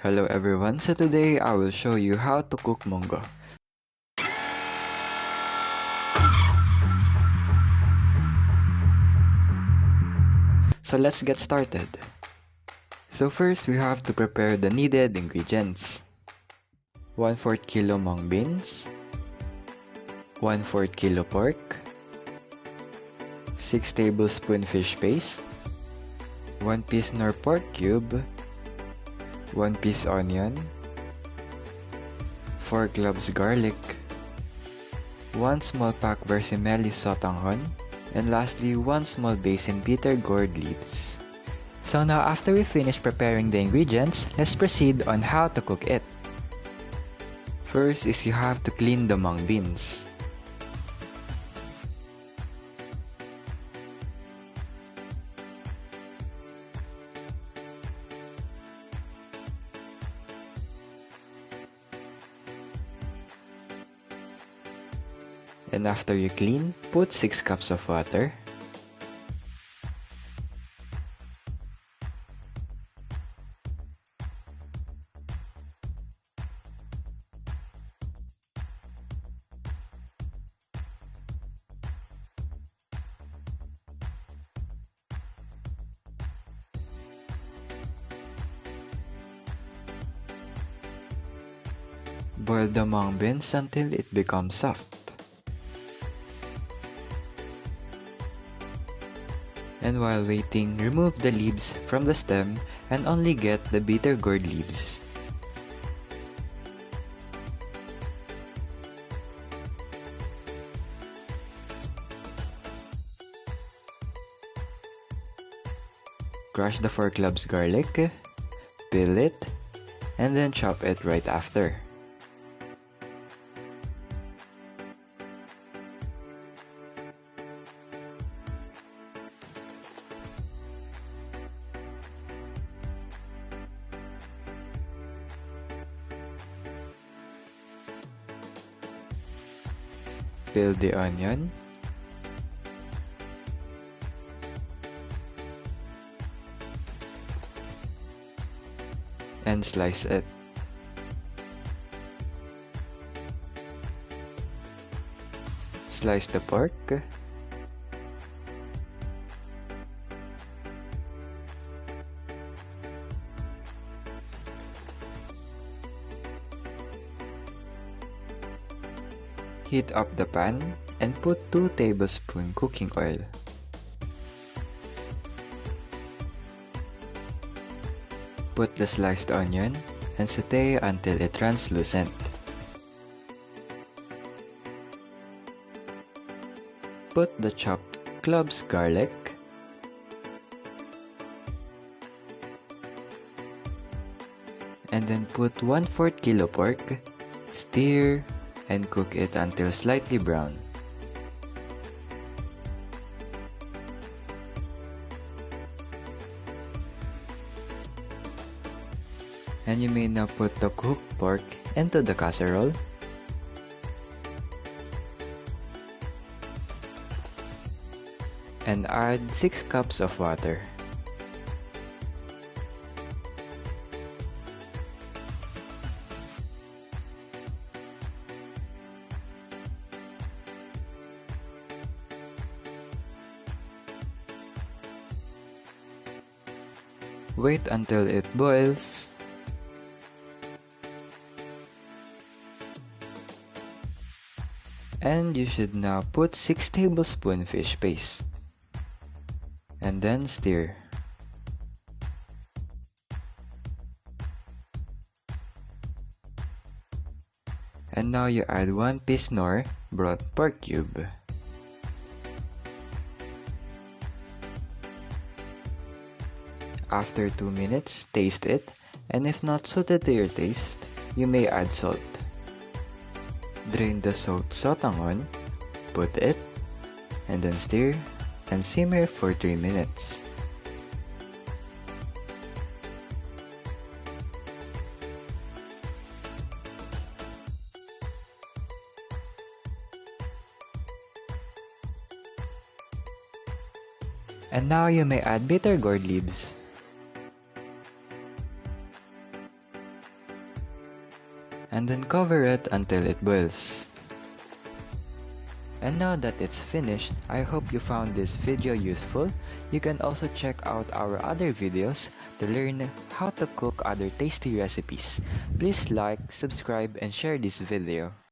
Hello everyone, so today I will show you how to cook mongo. So let's get started. So first we have to prepare the needed ingredients. 1/4 kilo mung beans, 1/4 kilo pork, 6 tablespoon fish paste, 1 piece nor pork cube, 1 piece onion, 4 cloves garlic, 1 small pack vermicelli sotanghon, and lastly 1 small basin bitter gourd leaves. So now after we finish preparing the ingredients, let's proceed on how to cook it. First is you have to clean the mung beans. And after you clean, put 6 cups of water. Boil the mung beans until it becomes soft. And while waiting, remove the leaves from the stem and only get the bitter gourd leaves. Crush the 4 cloves garlic, peel it, and then chop it right after. Peel the onion, and slice it. Slice the pork, heat up the pan and put 2 tablespoons cooking oil. Put the sliced onion and saute until it translucent. Put the chopped cloves garlic, and then put 1/4 kilo pork, stir, and cook it until slightly brown. And you may now put the cooked pork into the casserole. And add 6 cups of water. Wait until it boils. And you should now put 6 tablespoon fish paste. And then stir. And now you add 1 piece nor broth pork cube. After 2 minutes, taste it, and if not suited to your taste, you may add salt. Drain the soaked sotanghon, put it, and then stir and simmer for 3 minutes. And now you may add bitter gourd leaves. and then cover it until it boils. And now that it's finished, I hope you found this video useful. You can also check out our other videos to learn how to cook other tasty recipes. Please like, subscribe, and share this video.